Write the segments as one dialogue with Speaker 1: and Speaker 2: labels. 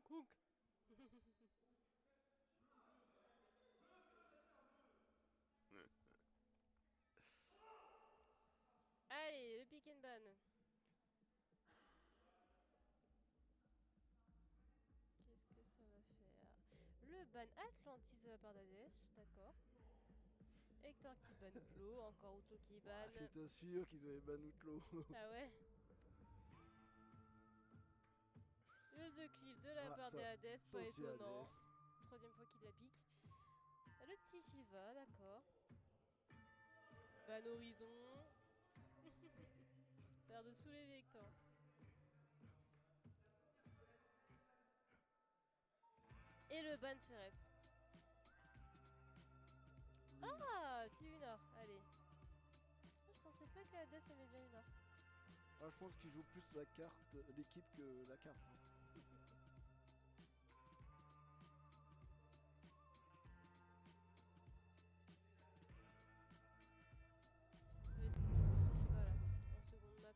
Speaker 1: Hook. Allez, le pick and ban. Qu'est-ce que ça va faire? Le ban Atlantis de la part d'Hadès, d'accord. Hector qui ban Outlaw, encore Outlaw qui ban.
Speaker 2: Ah, c'était sûr qu'ils avaient ban Outlaw.
Speaker 1: Ah ouais. Le The Cliff de la
Speaker 2: Ah,
Speaker 1: part des
Speaker 2: ça,
Speaker 1: Hades,
Speaker 2: ça
Speaker 1: pas
Speaker 2: aussi
Speaker 1: étonnant.
Speaker 2: Hades.
Speaker 1: Troisième fois qu'il la pique. Le petit Siva, d'accord. Ban Horizon. Ça a l'air de saouler les Hector. Et le ban Ceres.
Speaker 2: Oui.
Speaker 1: Ah, petit Lunar, allez. Je pensais pas que la Hades aimait bien Lunar.
Speaker 2: Ah, je pense qu'ils jouent plus la carte, l'équipe que la carte. Hein.
Speaker 1: Ça va être du Sylva là, en seconde map.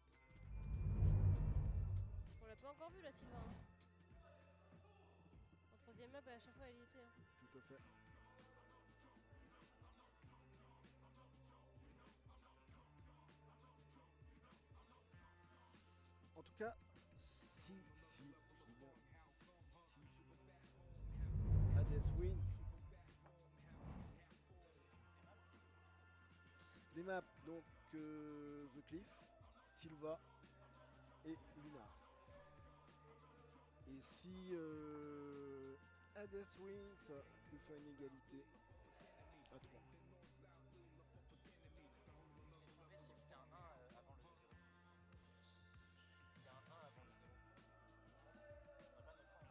Speaker 1: On l'a pas encore vu la Sylva. Hein. En troisième map, à chaque fois elle y était. Hein.
Speaker 2: Tout à fait. En tout cas, si, je dis bien, si Hades win, les maps, donc The Cliff, Sylva et Lunar. Et si Hades win, ça peut faire une égalité à 3.
Speaker 3: L'objectif c'est un 1 avant le 2-0. Il y a un 1 avant le 0. On n'a pas notre 1 en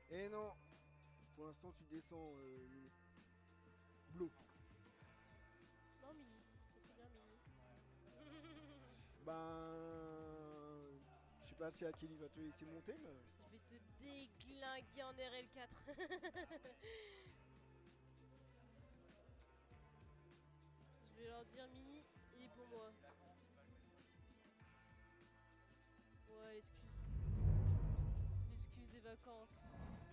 Speaker 3: fait.
Speaker 2: Et non, pour l'instant tu descends Mini. Blue.
Speaker 1: Non, Mini. C'est trop bien, Mini.
Speaker 2: Ben, je sais pas si Akeli va te laisser monter, mais
Speaker 1: Je vais te déglinguer en RL4. Je vais leur dire Mini, il est pour moi. Ouais, excuse. L'excuse des vacances.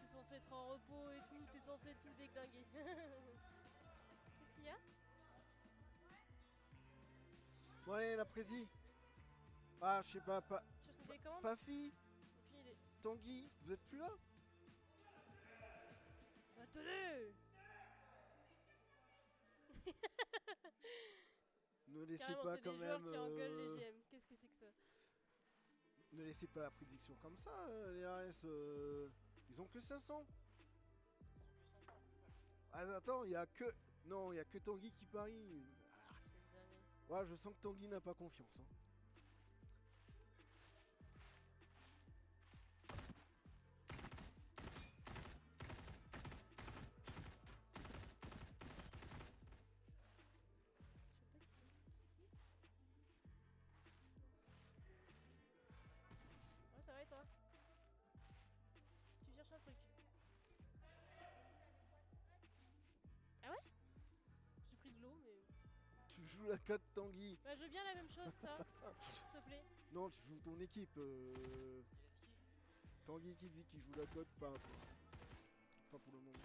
Speaker 1: T'es censé être en repos et tout, t'es censé tout déglinguer. Qu'est-ce qu'il y a?
Speaker 2: bon allez la prési. Ah je sais pas,
Speaker 1: Tu as une télécommande?
Speaker 2: Pafi,
Speaker 1: Aucune idée.
Speaker 2: Tanguy, vous êtes plus là?
Speaker 1: Attendez.
Speaker 2: Ne laissez
Speaker 1: Carrément,
Speaker 2: pas
Speaker 1: c'est
Speaker 2: quand
Speaker 1: des joueurs
Speaker 2: même.
Speaker 1: qui engueulent les GM. Qu'est-ce que c'est que ça?
Speaker 2: Ne laissez pas la prédiction comme ça, les RS. Ils ont que 500.
Speaker 3: Ils ont plus 500.
Speaker 2: Ah, attends, il y a que. Non, il y a que Tanguy qui parie. Ah,
Speaker 1: C'est une dinguerie.
Speaker 2: ouais, je sens que Tanguy n'a pas confiance. Hein.
Speaker 1: Je sais pas qui c'est qui? Ouais, ça va et toi? Tu cherches un truc? Ah ouais? J'ai pris de l'eau, mais.
Speaker 2: Tu joues la cote Tanguy.
Speaker 1: Bah, je veux bien la même chose, ça. S'il te plaît.
Speaker 2: Non, tu joues ton équipe.
Speaker 3: Il a dit qui?
Speaker 2: Tanguy qui dit qu'il joue la cote, pas toi. Pas pour le moment.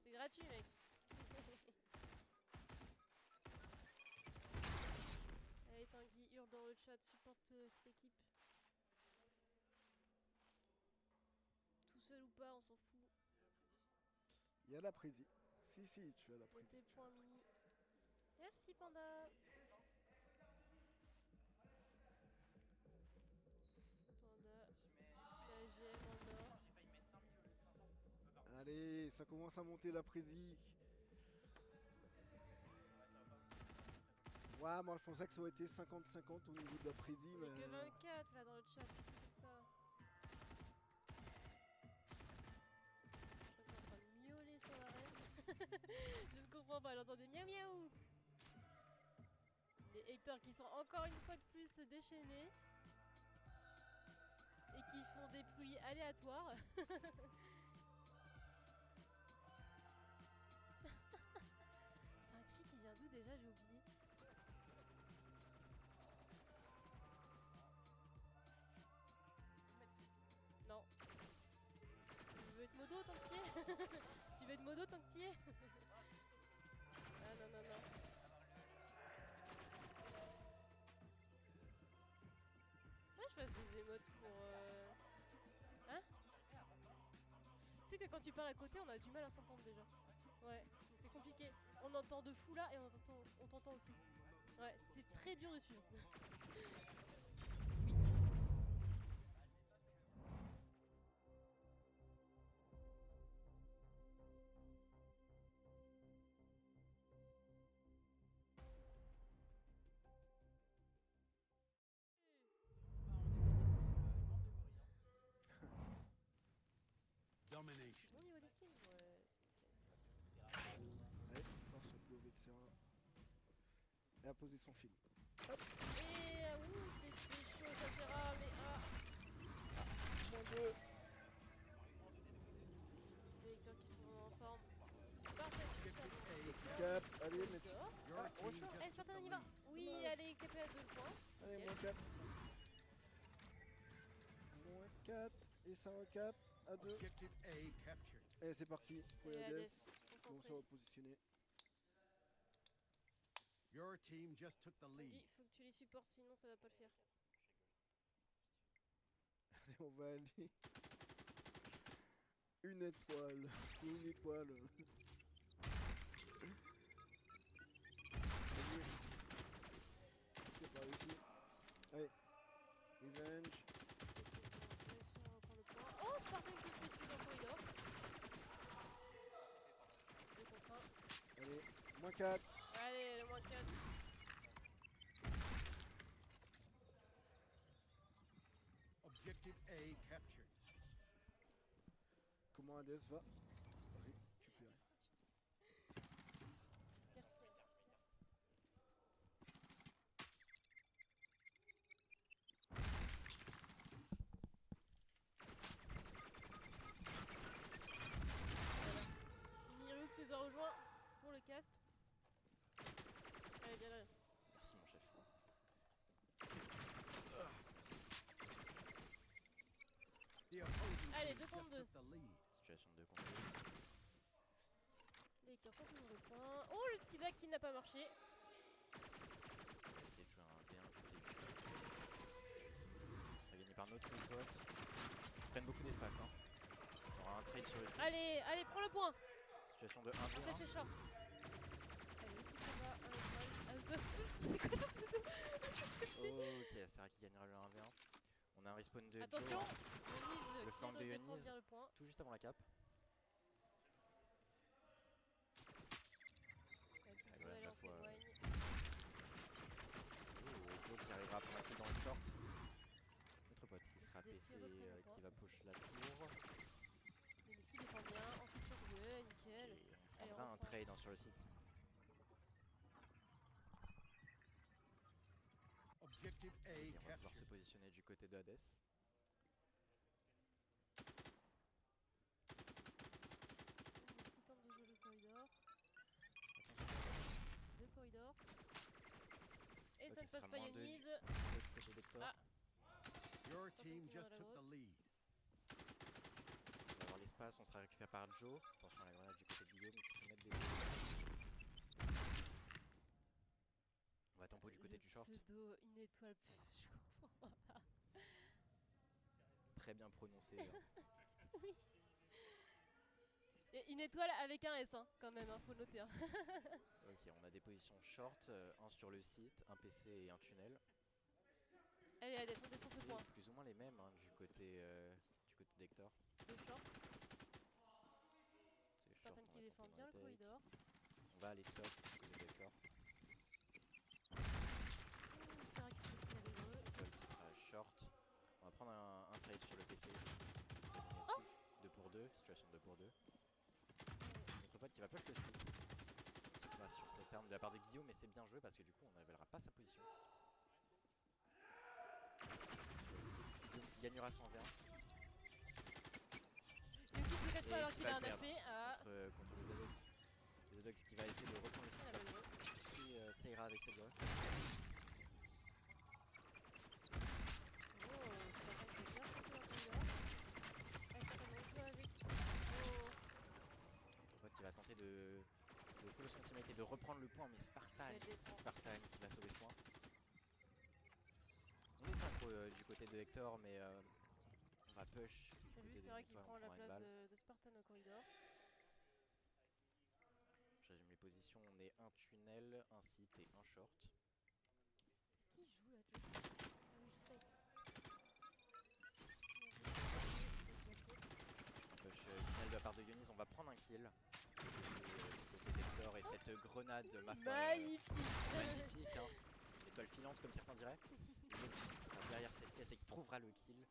Speaker 1: C'est gratuit, mec. Allez, Tanguy, hurle dans le chat, supporte cette équipe. Tout seul ou pas, on s'en fout.
Speaker 2: Il y a la prési. Si, tu as la
Speaker 1: Mets
Speaker 2: prési.
Speaker 1: tes points mini. Merci, Panda. Panda,
Speaker 3: Je mets.
Speaker 1: la GM en or.
Speaker 3: J'ai failli mettre 5000 au lieu de 500. Pardon.
Speaker 2: Allez, ça commence à monter la prési.
Speaker 3: Ouais, ça va pas.
Speaker 2: Ouais, moi je pensais que ça aurait été 50-50 au niveau de la prési,
Speaker 1: On
Speaker 2: mais.
Speaker 1: est que 24 là dans le chat, qu'est-ce que c'est que ça? Je crois que c'est en train de miauler sur l'arène. Je ne comprends pas, j'entends des miaou miaou. Les Hector qui sont encore une fois de plus déchaînés. Et qui font des bruits aléatoires. C'est un cri qui vient d'où déjà, j'ai oublié.
Speaker 3: Faut mettre vite.
Speaker 1: modo tant que t'y es. Tu veux être modo tant que t'y es. Ah non, non, non. Moi je fasse des émotes pour... Hein? Tu sais que quand tu parles à côté, on a du mal à s'entendre déjà. Ouais, c'est compliqué. On entend de fou là et on t'entend aussi. Ouais, c'est très dur de suivre.
Speaker 4: Domination.
Speaker 1: Bon niveau des skills, ouais, c'est nickel.
Speaker 2: Allez, encore sur le POV de Serra. Et à poser son film.
Speaker 1: Et ouh, c'était chaud, ça sera, mais
Speaker 2: Mon dieu.
Speaker 1: les lecteurs qui sont vraiment en forme. C'est parfait, c'est ça.
Speaker 2: Cap, allez, mettez.
Speaker 1: D'accord.
Speaker 4: Your
Speaker 2: Ah,
Speaker 4: team
Speaker 2: Rocha.
Speaker 4: just
Speaker 1: Allez,
Speaker 4: took
Speaker 1: Spartan,
Speaker 4: the
Speaker 1: on y va.
Speaker 4: lead.
Speaker 1: Oui,
Speaker 2: Dommage.
Speaker 1: allez, capé à 2 points.
Speaker 2: Allez,
Speaker 1: Nickel.
Speaker 2: moins 4. Moins 4. Et ça recap à 2.
Speaker 4: Objective A captured.
Speaker 2: Allez, c'est parti. Pour
Speaker 1: Et
Speaker 2: les
Speaker 1: Hades,
Speaker 2: Hades. Bon, se
Speaker 1: concentré.
Speaker 2: repositionner.
Speaker 4: Your team just took the
Speaker 1: Tanguy,
Speaker 4: lead.
Speaker 1: faut que tu les supportes, sinon ça va pas le faire.
Speaker 2: Allez, on va aller. Une étoile. C'est une étoile. Allez. C'est pas réussi. Allez. Revenge.
Speaker 1: Oh, Spartan qui se fait tuer dans le corridor. 2 contre 1.
Speaker 2: Allez. Moins 4.
Speaker 1: Allez, le moins 4.
Speaker 4: Objective A captured.
Speaker 2: Comment Hades va récupérer.
Speaker 1: Merci. Voilà. Minirook nous a rejoint pour le cast. Allez, viens là.
Speaker 3: Merci mon chef.
Speaker 4: The opposing
Speaker 1: Allez,
Speaker 4: team
Speaker 1: 2 contre
Speaker 4: just
Speaker 1: 2.
Speaker 4: took the lead.
Speaker 3: Situation de 2 contre 2.
Speaker 1: Les lecteurs font toujours le point. Oh, le petit back qui n'a pas marché.
Speaker 3: On va essayer de jouer un B1 dès le début. Ce sera gagné par notre pote. Ils prennent beaucoup d'espace. Hein. On aura un trade sur le site.
Speaker 1: Allez, allez, prends le point.
Speaker 3: Situation de
Speaker 1: Après,
Speaker 3: 1v1.
Speaker 1: c'est short. Allez, le petit combat, un étoile. C'est quoi ça, pseudo?
Speaker 3: Ok, c'est vrai qu'il gagnera le 1v1. On a un respawn de
Speaker 1: Attention,
Speaker 3: Joe,
Speaker 1: Yoniz
Speaker 3: Le
Speaker 1: qui
Speaker 3: flanc de
Speaker 1: redéfend
Speaker 3: Yoniz.
Speaker 1: bien le point.
Speaker 3: tout juste avant la cape.
Speaker 1: Allez,
Speaker 3: voilà,
Speaker 1: allez,
Speaker 3: la
Speaker 1: on
Speaker 3: fois,
Speaker 1: s'éloigne.
Speaker 3: Oh, Joe qui arrivera à prendre un coup dans le short. Notre pote qui sera
Speaker 1: Desti
Speaker 3: PC,
Speaker 1: reprend le
Speaker 3: qui
Speaker 1: point.
Speaker 3: va push la tour.
Speaker 1: Yoniz qui défend bien, ensuite sur jeu, nickel.
Speaker 3: Et on
Speaker 1: Allez,
Speaker 3: prendra
Speaker 1: on
Speaker 3: un
Speaker 1: reprend.
Speaker 3: trade hein, sur le site.
Speaker 4: Objective A
Speaker 3: Et on va pouvoir se
Speaker 4: captured.
Speaker 3: positionner du côté de Hades.
Speaker 1: Yoniz qui tente de jouer le corridor. Deux corridors. Et
Speaker 3: Ok,
Speaker 1: ça ne
Speaker 3: ce
Speaker 1: passe
Speaker 3: sera
Speaker 1: pas
Speaker 3: moins deux
Speaker 1: Yoniz.
Speaker 3: de l'autre côté d'Hector.
Speaker 1: Ah.
Speaker 4: Your
Speaker 1: Spartan
Speaker 4: team
Speaker 1: qui va
Speaker 4: just
Speaker 1: à la
Speaker 4: took the
Speaker 1: droite.
Speaker 4: lead.
Speaker 3: On va avoir l'espace, on sera récupéré par Joe. Attention à la grenade du côté de Guillaume qui peut mettre des. On va tempo du côté
Speaker 1: Le
Speaker 3: du short.
Speaker 1: pseudo, une étoile, je comprends pas.
Speaker 3: Très bien prononcé. Hein.
Speaker 1: Oui. Et une étoile avec un S, hein, quand même, hein, faut le noter. Hein.
Speaker 3: Ok, on a des positions short, un sur le site, un PC et un tunnel.
Speaker 1: Allez, Hades, on défonce le
Speaker 3: C'est
Speaker 1: point.
Speaker 3: plus ou moins les mêmes hein, du côté d'Hector.
Speaker 1: Deux short.
Speaker 3: C'est short,
Speaker 1: Spartan
Speaker 3: on
Speaker 1: qui
Speaker 3: va
Speaker 1: défend
Speaker 3: tenter
Speaker 1: bien
Speaker 3: dans
Speaker 1: le
Speaker 3: la take.
Speaker 1: corridor.
Speaker 3: On va aller top du côté d'Hector.
Speaker 1: C'est vrai que c'est très rigoureux.
Speaker 3: Étoile qui sera short. On va prendre un trade sur le PC.
Speaker 1: Oh
Speaker 3: 2 pour 2, situation de 2 pour 2. Notre pote qui va push le site. Qui va sur cette arme de la part de Guillaume, mais c'est bien joué parce que du coup on ne révélera pas sa position. Guillaume qui gagnera son V1
Speaker 1: Yuki se cache
Speaker 3: Et
Speaker 1: pas alors
Speaker 3: qui
Speaker 1: qu'il
Speaker 3: va
Speaker 1: a un
Speaker 3: le
Speaker 1: AP. Ah,
Speaker 3: contre le Zadox. Le Zadox qui va essayer de reprendre le site.
Speaker 1: ah, malheureux.
Speaker 3: Si ça ira avec cette voie.
Speaker 1: Oh, Spartan qui est bien poussé dans le corridor. Ah, Spartan retourne avec. Oh,
Speaker 3: de reprendre le point, mais Spartan
Speaker 1: Quelle défense.
Speaker 3: qui va sauver le point. On est synchro du côté de Hector, mais on va push.
Speaker 1: T'as vu, c'est vrai qu'il prend la place de Spartan au corridor.
Speaker 3: Je résume les positions, on est un tunnel, un site et un short.
Speaker 1: Est-ce qu'il joue là, Joe? Ah oui, il joue snipe.
Speaker 3: Push tunnel de la part de Ionis, on va prendre un kill. Du côté d'Hector et cette grenade, ma foi,
Speaker 1: Magnifique.
Speaker 3: magnifique, hein. Étoile filante comme certains diraient. Ionis qui sera derrière cette pièce et qui trouvera le kill.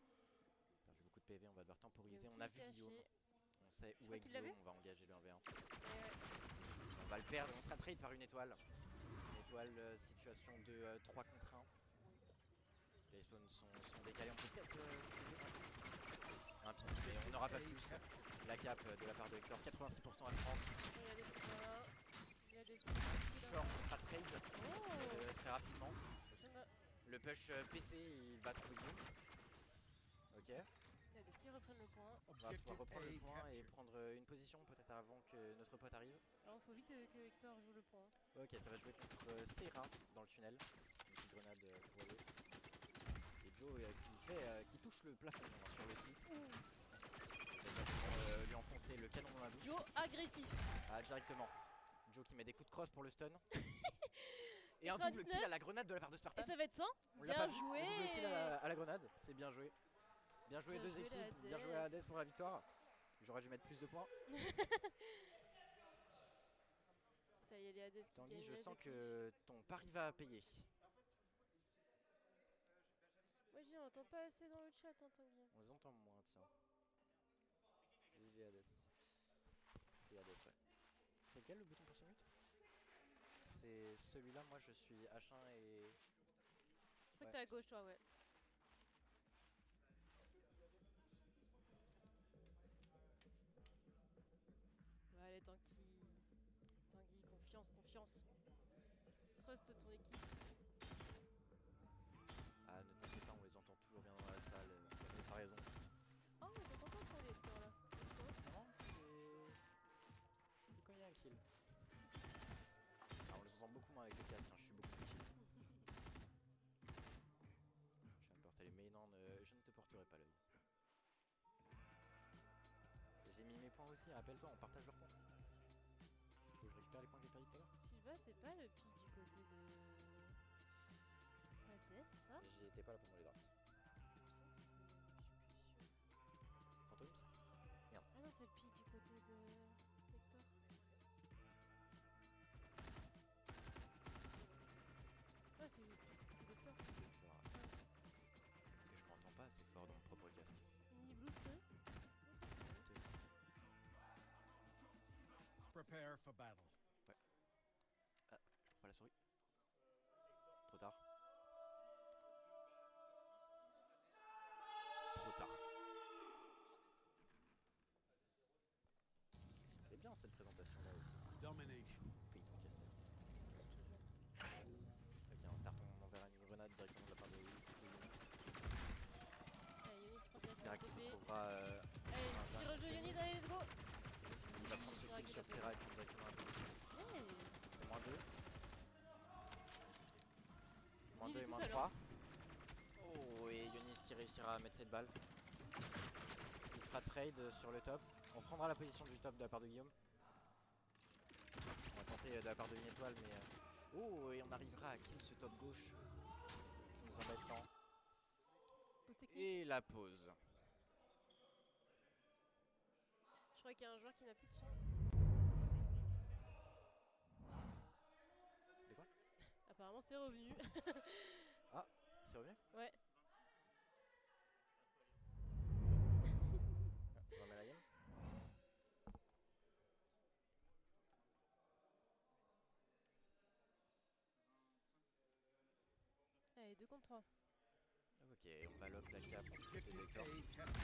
Speaker 3: Perdu beaucoup de PV, on va devoir temporiser. On a vu Guillaume, on sait où est Guillaume, on va engager le 1v1. On va le perdre, on sera trade par une étoile. Une étoile, situation de 3 contre 1. Les spawns sont décalés, on peut peut-être un pic, mais on n'aura pas plus. La cap de la part de Hector, 86% à 30.
Speaker 1: Il y a des
Speaker 3: Short, on sera trade
Speaker 1: Oh.
Speaker 3: très rapidement.
Speaker 1: Ça va.
Speaker 3: Le push PC, il va trouver Guillaume. Ok,
Speaker 1: Il y a des skis reprennent le point.
Speaker 3: on va pouvoir reprendre le point et
Speaker 4: captured.
Speaker 3: prendre une position peut-être avant que notre pote arrive.
Speaker 1: Alors, faut vite que Hector joue le point.
Speaker 3: Ok, ça va jouer contre Serra dans le tunnel. Une petite grenade pour lui. Et Joe qui touche le plafond sur le site. Lui enfoncer le canon dans la bouche.
Speaker 1: Joe agressif.
Speaker 3: Ah, directement. Joe qui met des coups de crosse pour le stun. Et un
Speaker 1: 99.
Speaker 3: double kill à la grenade de la part de Spartan.
Speaker 1: Et ça va être 100.
Speaker 3: On l'a pas
Speaker 1: Bien
Speaker 3: vu,
Speaker 1: joué.
Speaker 3: le double kill à la grenade. C'est bien joué. Bien joué
Speaker 1: Bien
Speaker 3: deux
Speaker 1: joué, la
Speaker 3: équipes. Bien joué à Hades pour la victoire. J'aurais dû mettre plus de points.
Speaker 1: Ça y est, les Hades qui
Speaker 3: Tanguy,
Speaker 1: gagnent
Speaker 3: je
Speaker 1: la
Speaker 3: sens
Speaker 1: déclic.
Speaker 3: que ton pari va payer.
Speaker 1: Moi, j'y entends pas assez dans le chat, hein, Tanguy.
Speaker 3: On les entend moins, tiens. GG Hades. C'est Hades, ouais. C'est lequel le bouton pour ce mute? C'est celui-là, moi je suis H1 et...
Speaker 1: Je crois que t'es à gauche, toi, ouais. Ouais, allez, Tanguy. Tanguy, confiance, confiance. Trust ton équipe.
Speaker 3: Ah, ne t'inquiète pas, on les entend toujours bien dans la salle. T'as sa raison.
Speaker 1: Oh, on s'entend pas trop les Hector là.
Speaker 3: Non, c'est quand il y a un kill. Ah, on les entend beaucoup moins avec le casque, hein, je suis beaucoup plus chill. Je viens de porter les mais non, je ne te porterai pas l'œil. J'ai mis mes points aussi, rappelle-toi, on partage leurs points. Faut que je récupère les points que j'ai perdus tout à l'heure.
Speaker 1: Sylva, c'est pas le pic du côté de... Hades, ça?
Speaker 3: J'y étais pas là pendant les drafts.
Speaker 1: Il me semble que c'était... Je suis plus sûr.
Speaker 3: Phantoms?
Speaker 1: Ah non, c'est le pic du côté de... Hector. Ouais, c'est le pic du côté d'Hector.
Speaker 3: Et je m'entends pas assez fort dans mon propre casque.
Speaker 1: Mini Blue Teuil.
Speaker 4: Prepare for battle.
Speaker 3: Ah, je trouve pas la souris. Trop tard. Trop tard. Elle est bien cette présentation là aussi.
Speaker 4: Domination.
Speaker 3: Peyton Castel. Ok, un start, on enverra une grenade directement de la part de Ionis.
Speaker 1: Allez, Yonis prend bien
Speaker 3: Serra
Speaker 1: sa
Speaker 3: qui se
Speaker 1: TP.
Speaker 3: retrouvera.
Speaker 1: Allez, petit rejoue Yonis, allez, let's go.
Speaker 3: Il va prendre ce kill sur Serra et prendre directement la position.
Speaker 1: Hey.
Speaker 3: C'est moins 2. Moins
Speaker 1: Il
Speaker 3: 2
Speaker 1: est
Speaker 3: et
Speaker 1: tout
Speaker 3: moins
Speaker 1: seul,
Speaker 3: 3. Oh, et Ionis qui réussira à mettre cette balle. Il sera trade sur le top. On prendra la position du top de la part de Guillaume. On va tenter de la part de une étoile, mais... Oh, et on arrivera à kill ce top gauche. Qui nous embête tant.
Speaker 1: Pause technique.
Speaker 3: Et la pause.
Speaker 1: Je crois qu'il y a un joueur qui n'a plus de son.
Speaker 3: De quoi?
Speaker 1: Apparemment, c'est revenu.
Speaker 3: C'est revenu?
Speaker 1: Ouais.
Speaker 3: On remet la game.
Speaker 1: Allez, 2 contre 3.
Speaker 3: Ok, on va lock la cap du côté
Speaker 4: Objective
Speaker 3: d'Hector.
Speaker 4: A captured.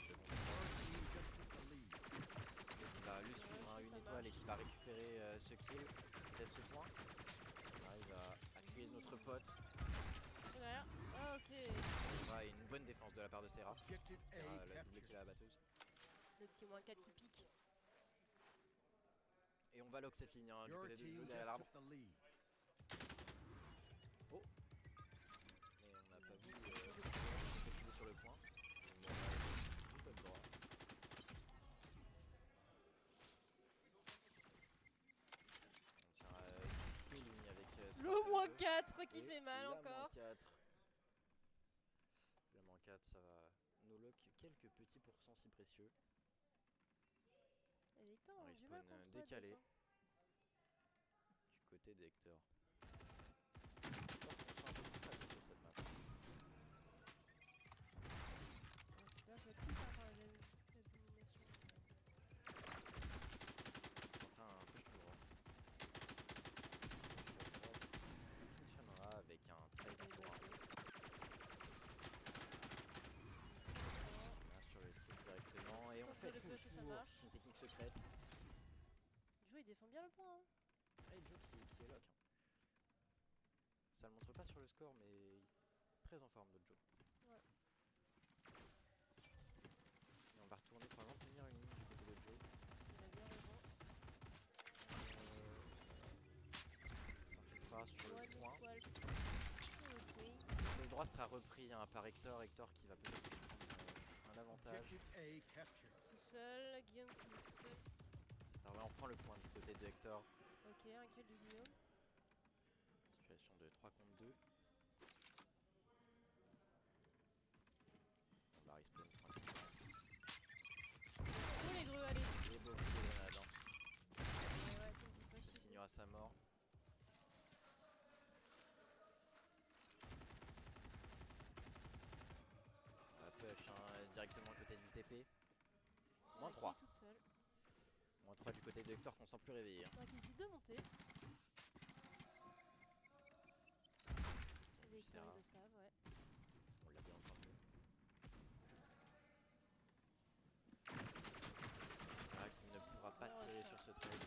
Speaker 4: Our team just took the lead.
Speaker 3: Qui va le suivre, hein, une étoile, et qui va récupérer ce kill, peut-être ce point. On arrive à tuer notre pote.
Speaker 1: C'est derrière. Ah, ok.
Speaker 3: Serra et une bonne défense de la part de Serra.
Speaker 4: Objective
Speaker 3: Serra,
Speaker 4: A
Speaker 3: le double kill
Speaker 4: captured.
Speaker 3: à la batteuse.
Speaker 1: Le petit moins 4 qui pique.
Speaker 3: Et on va lock cette ligne hein, du
Speaker 4: Your
Speaker 3: côté du
Speaker 4: team
Speaker 3: jeu
Speaker 4: just
Speaker 3: derrière l'arbre.
Speaker 4: took the lead.
Speaker 3: Mais on n'a pas vu effectuer sur le point. Bon, du top droit. On tient toutes les lignes avec
Speaker 1: Le
Speaker 3: Spartan
Speaker 1: moins
Speaker 3: Joe.
Speaker 1: 4 qui
Speaker 3: Et
Speaker 1: fait mal
Speaker 3: la
Speaker 1: encore.
Speaker 3: moins 4. La moins 4, ça va nous lock quelques petits pourcents si précieux.
Speaker 1: Et Victor,
Speaker 3: Un
Speaker 1: on a du mal
Speaker 3: respawn
Speaker 1: contre
Speaker 3: décalé.
Speaker 1: Hades, hein.
Speaker 3: Du côté d'Hector. Hector qu'on sent un peu plus fragile sur cette map.
Speaker 1: C'est pas fait plus tard, la domination.
Speaker 3: En train un push tout droit. Fonctionnera avec un trade
Speaker 1: Allez,
Speaker 3: pour un.
Speaker 1: vas-y.
Speaker 3: Là, sur le site directement et on
Speaker 1: Contre
Speaker 3: fait
Speaker 1: le
Speaker 3: tout le
Speaker 1: feu, ça
Speaker 3: tour.
Speaker 1: marche.
Speaker 3: C'est une technique secrète.
Speaker 1: Joe il défend bien le point. Hein.
Speaker 3: Et Joe qui est lock. Hein. Ça le montre pas sur le score mais très en forme de Joe.
Speaker 1: Ouais.
Speaker 3: Et on va retourner probablement tenir une ligne du côté de Joe.
Speaker 1: Il a bien raison.
Speaker 3: Ça infiltrera sur le
Speaker 1: One
Speaker 3: point.
Speaker 1: étoile. Ok.
Speaker 3: Le droit sera repris hein, par Hector. Hector qui va peut-être prendre un avantage.
Speaker 4: Objective A captured.
Speaker 1: Tout seul, Guillaume qui est tout seul.
Speaker 3: Alors là on prend le point du côté de Hector.
Speaker 1: Ok, un kill de Guillaume.
Speaker 3: Situation de 3 contre 2. On va respawn tranquillement.
Speaker 1: Oh les greux, allez.
Speaker 3: Et beaucoup de grenades. Hein.
Speaker 1: Ouais, ça me fait pas
Speaker 3: Il
Speaker 1: chier.
Speaker 3: signera sa mort. On va push hein, directement à côté du TP.
Speaker 1: C'est
Speaker 3: Moins
Speaker 1: la
Speaker 3: 3.
Speaker 1: qui est toute seule.
Speaker 3: Moins 3 du côté de Hector qu'on sent plus réveillé. Hein.
Speaker 1: C'est vrai qu'il dit de monter. Et les
Speaker 3: Sarah.
Speaker 1: ils le savent, ouais.
Speaker 3: On l'a bien entendu. Sarah qui ne pourra pas tirer sur ce trade.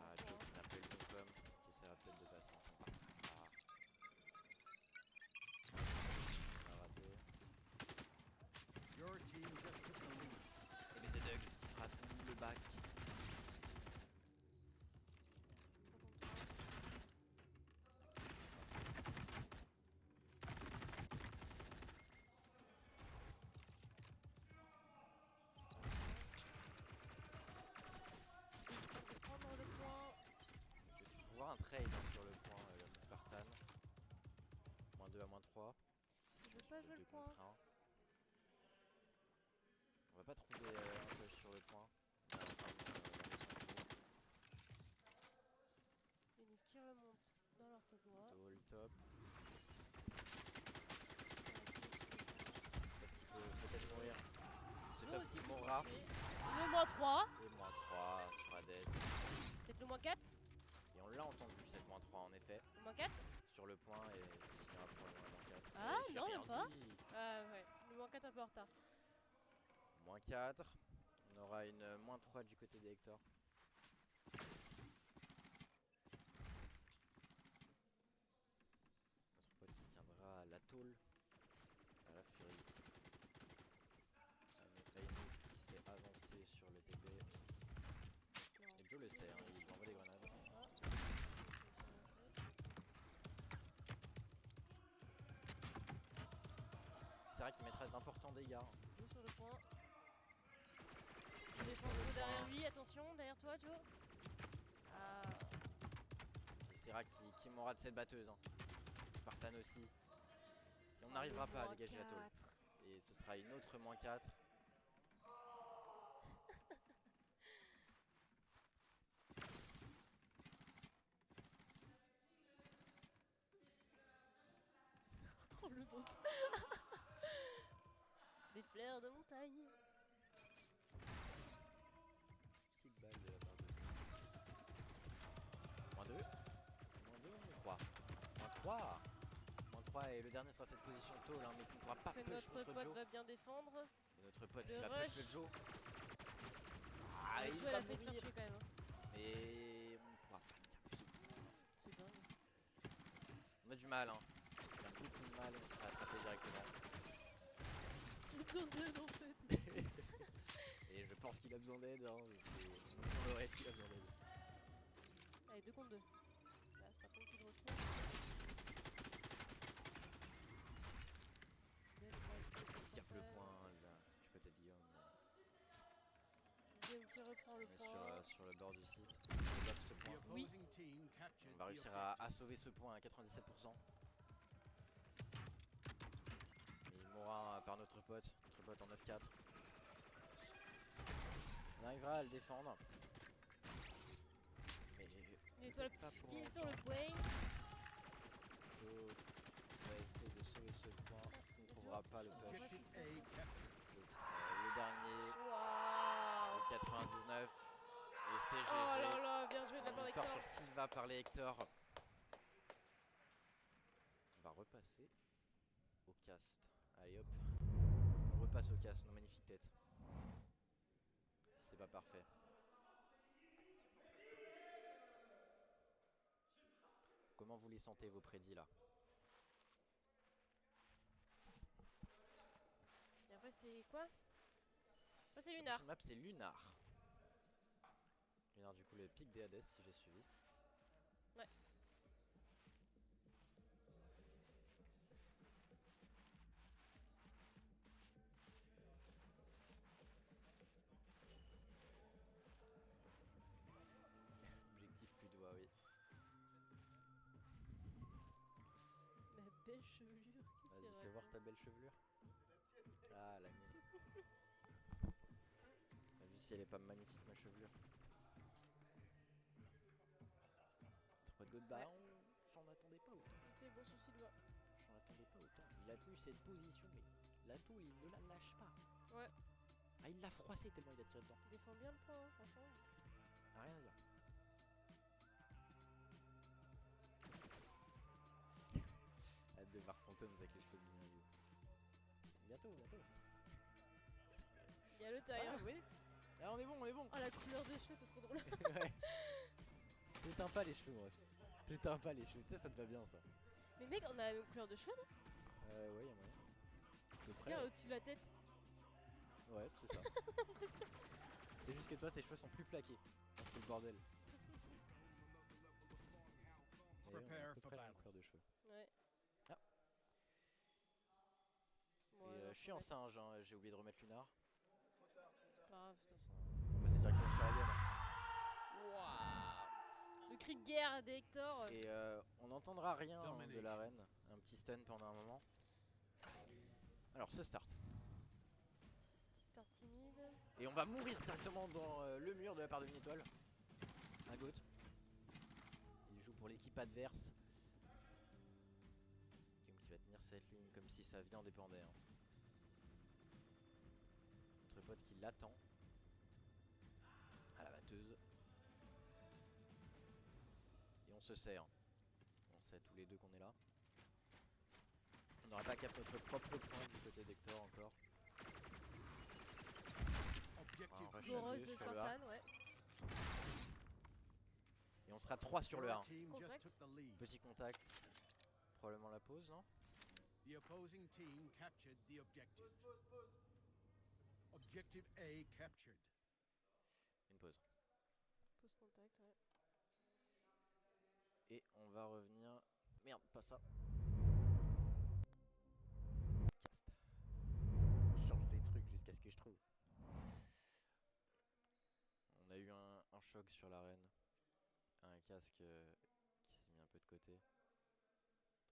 Speaker 3: Ah, Joe qui n'a pas eu le bon com, qui essaiera peut-être de passer en son par ça. On a raté.
Speaker 4: Your team just took the lead.
Speaker 3: Et les Dugs qui fera tout le back.
Speaker 1: Prendre le point.
Speaker 3: Je vais voir un trade hein, sur le point grâce à Spartan. Moins 2 à moins 3.
Speaker 1: Je veux pas jouer le
Speaker 3: 2
Speaker 1: point.
Speaker 3: contre 1. On va pas trouver un push sur le point. On a encore
Speaker 1: Venus qui remonte dans leur top droit.
Speaker 3: le top. Peut-être mourir. C'est
Speaker 1: Nous
Speaker 3: top
Speaker 1: aussi
Speaker 3: qui
Speaker 1: qui
Speaker 3: mourra.
Speaker 1: sont tués. Le moins 3.
Speaker 3: Et moins 3 sur Hades.
Speaker 1: Peut-être le moins 4.
Speaker 3: Et on l'a entendu cette moins 3 en effet.
Speaker 1: Le moins 4.
Speaker 3: Sur le point et ça signera pour le moins 4.
Speaker 1: Ah,
Speaker 3: J'ai
Speaker 1: non,
Speaker 3: rien
Speaker 1: même pas.
Speaker 3: dit.
Speaker 1: Ah ouais, le moins 4 un peu en retard.
Speaker 3: Moins 4. On aura une moins 3 du côté des Hector. Notre pote qui tiendra à la tôle. À la furie. Avec Rainis qui s'est avancé sur le TP. Et Joe le sait, hein, il lui envoie des grenades. C'est vrai qu'il mettra d'importants dégâts.
Speaker 1: Joe sur le point. Je défends Joe derrière lui, attention, derrière toi Joe. Ah.
Speaker 3: Et c'est vrai qui mourra de cette batteuse. Hein. Spartan aussi. Et on n'arrivera pas à dégager la tôle. Et ce sera une autre moins 4.
Speaker 1: Oh le beau. Des fleurs de montagne.
Speaker 3: Petite balle de la part de moins 2. Moins 2, moins 3. Moins 3. Moins 3 et le dernier sera cette position tôle hein, mais qui ne pourra pas
Speaker 1: Est-ce que
Speaker 3: push
Speaker 1: notre
Speaker 3: contre
Speaker 1: pote
Speaker 3: Joe.
Speaker 1: va bien défendre?
Speaker 3: Et notre pote
Speaker 1: de
Speaker 3: qui va
Speaker 1: rush.
Speaker 3: push le Joe. Ah,
Speaker 1: Ouais,
Speaker 3: il
Speaker 1: Joe
Speaker 3: va
Speaker 1: elle a fait se faire
Speaker 3: mourir.
Speaker 1: tuer quand même. Hein.
Speaker 3: Et on ne pourra pas le dire.
Speaker 1: C'est dingue.
Speaker 3: On a du mal hein. On a beaucoup de mal et on sera attrapé directement.
Speaker 1: Autant de en fait.
Speaker 3: Et je pense qu'il a a besoin d'aide, hein. On aurait qui a besoin d'aide.
Speaker 1: Allez, 2 contre 2. Là, c'est pas contre qui grosse
Speaker 3: Garde le point là. Je peux t'aider Guillaume.
Speaker 1: Guillaume qui reprend le
Speaker 3: On est
Speaker 1: point.
Speaker 3: sur le bord du site. On bloque ce
Speaker 4: The
Speaker 3: point.
Speaker 4: opposing team captured
Speaker 3: On va
Speaker 4: the
Speaker 3: réussir
Speaker 4: objective.
Speaker 3: à sauver ce point à 97%. Mais il mourra par notre pote en 9-4. On arrivera à le défendre. Mais
Speaker 1: Une étoile
Speaker 3: peut-être pas pour
Speaker 1: qui est sur
Speaker 3: longtemps.
Speaker 1: le point.
Speaker 3: On va essayer de sauver ce point. Tu ne trouveras pas le push.
Speaker 4: Objective A captured.
Speaker 3: Le dernier,
Speaker 1: Waouh.
Speaker 3: le 99. Et c'est GG.
Speaker 1: Oh là là, bien joué de la part
Speaker 3: Victoire
Speaker 1: d'Hector.
Speaker 3: sur Sylva par les Hector. On va repasser au cast. Allez hop. On repasse au cast, nos magnifiques têtes. C'est pas parfait. Comment vous les sentez vos prédits là?
Speaker 1: Et après, c'est quoi? Ah, c'est
Speaker 3: La
Speaker 1: Lunar.
Speaker 3: prochaine map c'est Lunar. Lunar du coup le pic des Hades si j'ai suivi.
Speaker 1: Ouais.
Speaker 3: Objectif plus doigt, oui.
Speaker 1: Ma belle chevelure. Qu'est-ce
Speaker 3: Vas-y,
Speaker 1: qu'il
Speaker 3: fais voir
Speaker 1: raconte?
Speaker 3: ta belle chevelure. Ah, la mienne. T'as vu si elle est pas magnifique ma chevelure. Trop de bah,
Speaker 1: Ouais.
Speaker 3: j'en attendais pas autant.
Speaker 1: T'es bon sur Sylvain.
Speaker 3: J'en attendais pas autant. Il a tenu cette position, mais la tour il ne la lâche pas.
Speaker 1: Ouais.
Speaker 3: Ah, il l'a froissé tellement il a tiré dedans.
Speaker 1: Il défend bien le point, hein, franchement.
Speaker 3: Ah, rien à dire. Hâte de voir Phantoms avec les cheveux blindés. Bientôt, bientôt.
Speaker 1: Il y a le taille.
Speaker 3: Ah,
Speaker 1: Hein.
Speaker 3: oui. Ah, on est bon, on est bon.
Speaker 1: Oh, la couleur des cheveux, c'est trop drôle.
Speaker 3: Ouais. T'éteins pas les cheveux, bref. T'éteins pas les cheveux. Tu sais, ça te va bien ça.
Speaker 1: Mais mec, on a la même couleur de cheveux, non?
Speaker 3: Ouais, y'a moyen. De près.
Speaker 1: Regarde au-dessus de la tête.
Speaker 3: Ouais, c'est ça. C'est juste que toi, tes cheveux sont plus plaqués. C'est le bordel. Et on a à
Speaker 4: Prepare
Speaker 3: peu
Speaker 4: for
Speaker 3: près la même
Speaker 4: battle.
Speaker 3: couleur de cheveux.
Speaker 1: Ouais.
Speaker 3: Ah.
Speaker 1: Bon,
Speaker 3: Et
Speaker 1: alors,
Speaker 3: je suis en singe, hein. J'ai oublié de remettre Lunar.
Speaker 1: C'est pas grave, de toute façon.
Speaker 3: On va passer directement sur la game.
Speaker 1: Waouh. Le cri de guerre d'Hector.
Speaker 3: Et on n'entendra rien hein, de
Speaker 4: Domination.
Speaker 3: l'arène. Un petit stun pendant un moment. Alors, ce start.
Speaker 1: Petit start timide.
Speaker 3: Et on va mourir directement dans le mur de la part de Minotaur. Un goat. Il joue pour l'équipe adverse. Guillaume qui va tenir cette ligne comme si sa vie en dépendait. Hein. Notre pote qui l'attend. À la batteuse. Et on se sert. On sait tous les deux qu'on est là. On n'aura pas cap notre propre point du côté d'Hector encore.
Speaker 4: Objective
Speaker 3: Ah, on rush
Speaker 1: Beau
Speaker 3: à
Speaker 1: rush
Speaker 3: deux
Speaker 1: de
Speaker 3: sur le A.
Speaker 1: Spartan, ouais.
Speaker 3: Et on sera 3 sur le
Speaker 4: Your
Speaker 3: 1.
Speaker 4: team just
Speaker 1: Contact.
Speaker 4: took the lead.
Speaker 3: Petit contact. Probablement la pause, non?
Speaker 4: The opposing team captured the objective. Objective A captured.
Speaker 3: Une pause.
Speaker 1: Pause contact, ouais.
Speaker 3: Et on va revenir... Merde, pas ça. Cast. Je change des trucs jusqu'à ce que je trouve. On a eu un choc sur l'arène. Un casque qui s'est mis un peu de côté.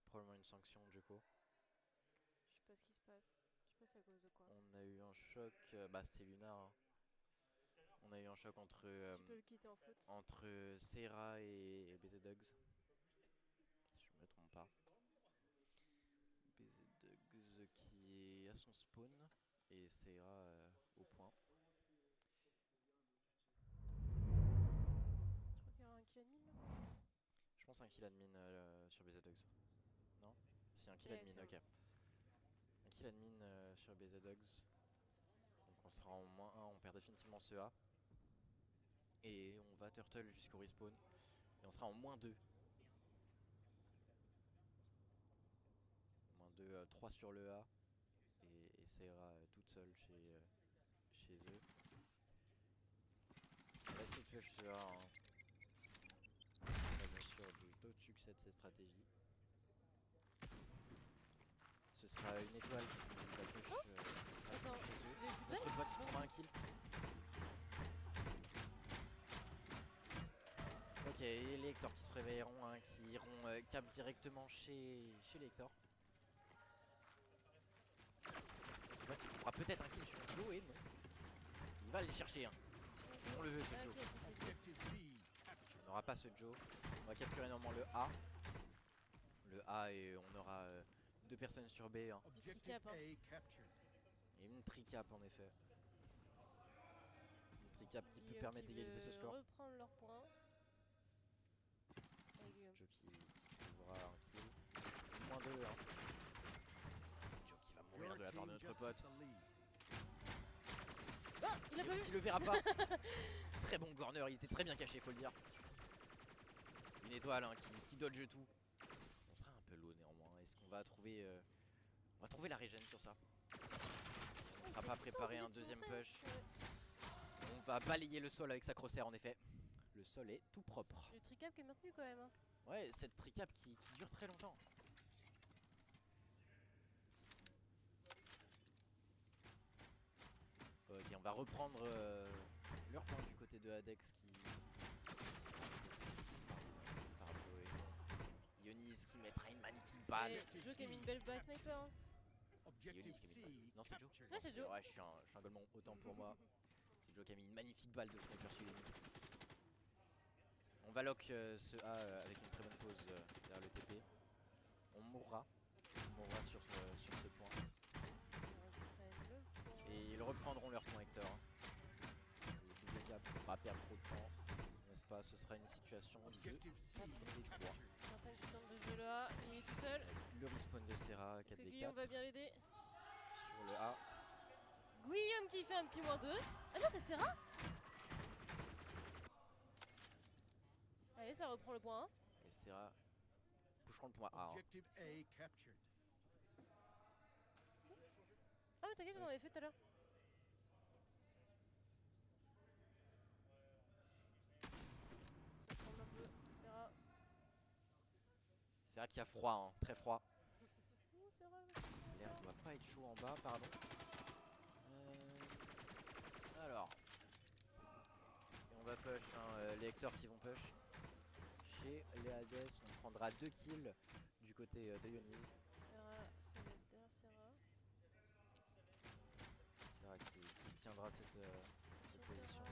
Speaker 3: Probablement une sanction, Joko.
Speaker 1: Je sais pas ce qui se passe. Je sais pas c'est à cause de quoi.
Speaker 3: On a eu un choc... bah c'est Lunar. Hein. On a eu un choc entre...
Speaker 1: Tu peux le quitter en faute.
Speaker 3: entre Seira et BZ Dogs. Si je me trompe pas. BZ Dogs qui est à son spawn et Seira au point.
Speaker 1: Je crois qu'il y aura un kill admin là.
Speaker 3: Je pense un kill admin sur BZ Dogs. Non? Si un kill
Speaker 1: Ouais,
Speaker 3: admin,
Speaker 1: c'est
Speaker 3: ok. Un kill admin sur BZ Dogs. Donc on sera en -1, on perd définitivement ce A. Et on va turtle jusqu'au respawn. Et on sera en -2. -2, 3 sur le A. Et Seira toute seule chez eux. On va essayer de push ce A. Hein. Bien sûr du taux de succès de ces stratégies. Ce sera une étoile qui va push
Speaker 1: Attends,
Speaker 3: chez eux.
Speaker 1: il est plus
Speaker 3: Notre pote qui prendra un kill. Ok, et les Hector qui se réveilleront, hein, qui iront cap directement chez les Hector. Notre pote qui trouvera peut-être un kill sur Joe et non. Il va aller le chercher. Hein. On le veut ce Joe.
Speaker 4: Objective B captured.
Speaker 3: On n'aura pas ce Joe. On va capturer normalement le A. Le A et on aura 2 personnes sur B. Hein.
Speaker 4: Objective
Speaker 1: tricap, hein.
Speaker 4: A captured.
Speaker 3: Et une tricap en effet. Une tricap qui peut
Speaker 1: Guillaume
Speaker 3: permettre
Speaker 1: qui
Speaker 3: d'égaliser ce
Speaker 1: veut
Speaker 3: score.
Speaker 1: reprendre leur point. Allez, Guillaume.
Speaker 3: Joe qui trouvera un kill. Moins 2. Hein. Joe qui va mourir
Speaker 4: Your
Speaker 3: de la part de
Speaker 4: team
Speaker 3: notre
Speaker 4: just
Speaker 3: pote.
Speaker 4: took the lead.
Speaker 1: Ah, il a pas
Speaker 3: Guillaume
Speaker 1: vu.
Speaker 3: qui le verra pas. Très bon corner, il était très bien caché, faut le dire. Une étoile hein, qui dodge tout. On sera un peu low néanmoins. Est-ce qu'on va trouver on va trouver la régène sur ça. On ne sera pas préparé un deuxième push. On va balayer le sol avec sa crosshair en effet. Le sol est tout propre.
Speaker 1: Le tricap qui est maintenu quand même. Hein.
Speaker 3: Ouais, cette tricap qui dure très longtemps. Ok, on va reprendre leur point du côté de Adex qui... Par Joe et non. Ionis qui mettra une magnifique balle.
Speaker 1: Et Joe qui a mis une belle balle sniper. Hein.
Speaker 4: Objective
Speaker 3: Ionis qui a mis une balle.
Speaker 4: C
Speaker 3: Non, c'est Joe.
Speaker 4: captured.
Speaker 1: Ouais, c'est Joe.
Speaker 3: Ouais, je suis un golemon, autant pour moi. C'est Joe qui a mis une magnifique balle de sniper sur Ionis. On va lock ce A avec une très bonne pause derrière le TP. On mourra. On mourra sur ce point. Et ils reprendront leur point Hector. Le double cap pour pas perdre trop de temps. N'est-ce pas? Ce sera une situation de
Speaker 4: Objective C
Speaker 3: 4 v 3.
Speaker 4: captured.
Speaker 1: Certain qui tente de jouer là. Il est tout seul.
Speaker 3: Le respawn de Serra
Speaker 1: Est-ce
Speaker 3: 4
Speaker 1: que
Speaker 3: v
Speaker 1: Guillaume
Speaker 3: 4
Speaker 1: va bien l'aider?
Speaker 3: sur le A.
Speaker 1: Guillaume qui fait un petit moins 2. Ah non, c'est Serra. Allez, ça reprend le point 1.
Speaker 3: Et Serra toucheront le point A. Hein.
Speaker 4: Objective A captured.
Speaker 1: Ah mais t'inquiète, j'en avais fait tout à l'heure. Ça tremble un peu, Serra.
Speaker 3: Serra qui a froid, hein, très froid.
Speaker 1: Oh, Serra.
Speaker 3: L'air doit pas être chaud en bas, pardon. Alors. Et on va push, hein, les Hector qui vont push. Chez les Hades, on prendra 2 kills du côté de Ionis.
Speaker 1: Serra, ça va être derrière Serra.
Speaker 3: Serra qui tiendra cette
Speaker 1: Sur
Speaker 3: position.
Speaker 1: Serra.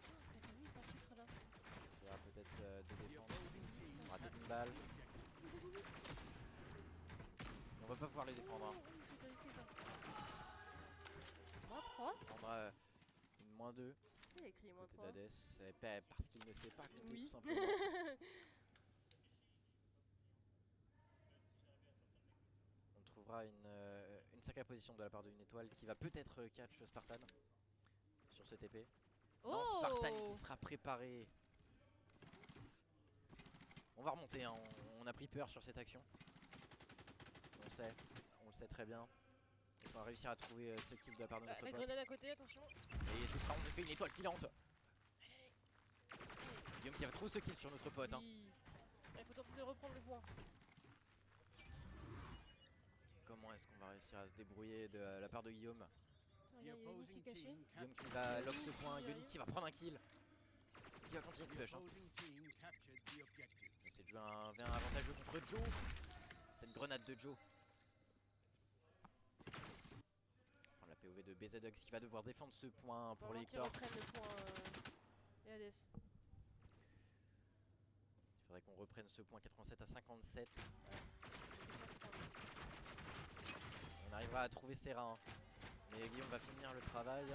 Speaker 1: Oh, mais t'as vu, il s'infiltre là.
Speaker 3: Serra peut-être de
Speaker 4: The
Speaker 3: défendre.
Speaker 4: opposing team
Speaker 3: On va rater
Speaker 4: captured
Speaker 3: une balle.
Speaker 4: the objective.
Speaker 3: On va pas pouvoir les défendre. Hein.
Speaker 1: Oh, c'était risqué ça. Moins 3.
Speaker 3: On prendra une moins 2
Speaker 1: Il a écrit moins
Speaker 3: côté
Speaker 1: 3.
Speaker 3: d'Hades. C'est pas parce qu'il ne sait pas compter
Speaker 1: Oui.
Speaker 3: tout simplement. On trouvera une sacrée position de la part de une étoile qui va peut-être catch Spartan sur ce TP. Non,
Speaker 1: Oh
Speaker 3: Spartan qui sera préparé. On va remonter, hein. On a pris peur sur cette action. On le sait très bien. On va réussir à trouver ce kill de la part de notre
Speaker 1: La
Speaker 3: pote.
Speaker 1: grenade à côté, attention.
Speaker 3: Et ce sera en effet une étoile filante. Guillaume qui va trouver ce kill sur notre pote. Hein.
Speaker 1: Oui. Il faut tenter de reprendre le point.
Speaker 3: Comment est-ce qu'on va réussir à se débrouiller de la part de Guillaume?
Speaker 1: Attends,
Speaker 4: The
Speaker 1: regarde, il y a Yannick qui est
Speaker 4: opposing
Speaker 1: caché.
Speaker 4: team
Speaker 3: Guillaume qui
Speaker 4: captured.
Speaker 3: va lock ce
Speaker 1: Yannick
Speaker 3: point,
Speaker 1: qui
Speaker 3: Yoni
Speaker 1: arrive.
Speaker 3: qui va prendre un kill. Qui va continuer de
Speaker 4: The
Speaker 3: push. Hein.
Speaker 4: opposing team captured the objective.
Speaker 3: On essaie de jouer un V1 avantageux contre Joe. Cette grenade de Joe. Prendre la POV de BZX qui va devoir défendre ce point pour les
Speaker 1: Vraiment qu'ils
Speaker 3: Hector.
Speaker 1: reprennent le point et Hades.
Speaker 3: Il faudrait qu'on reprenne ce point 87 à 57. On arrivera à trouver Serra. Hein. Mais Guillaume va finir le travail.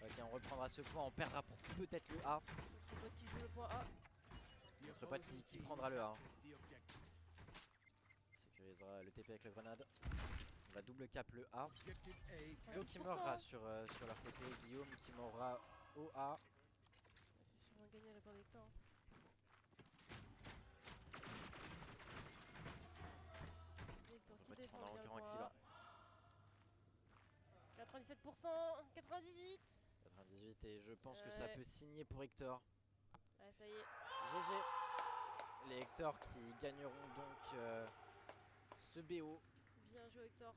Speaker 3: Ok, on reprendra ce point, on perdra peut-être le A.
Speaker 1: Notre pote qui joue le point A.
Speaker 4: The
Speaker 3: Notre pote
Speaker 4: opposing
Speaker 3: qui
Speaker 4: team
Speaker 3: prendra le A. Hein.
Speaker 4: captured the objective.
Speaker 3: Sécurisera le TP avec la grenade. On va double cap le A.
Speaker 4: Objective A
Speaker 3: Joe qui
Speaker 1: 10%.
Speaker 3: mourra sur leur TP. Guillaume qui mourra au A.
Speaker 1: C'est sûrement gagné à la part d'Hector. Hector
Speaker 3: Notre
Speaker 1: qui
Speaker 3: pote qui
Speaker 1: défend
Speaker 3: prendra
Speaker 1: bien le
Speaker 3: encore un
Speaker 1: point
Speaker 3: kill.
Speaker 1: A. 97%, 98.
Speaker 3: 98 et je pense que ça
Speaker 1: Ouais.
Speaker 3: peut signer pour Hector.
Speaker 1: Ouais, ça y est.
Speaker 3: GG. Les Hector qui gagneront donc ce BO.
Speaker 1: Bien joué, Hector.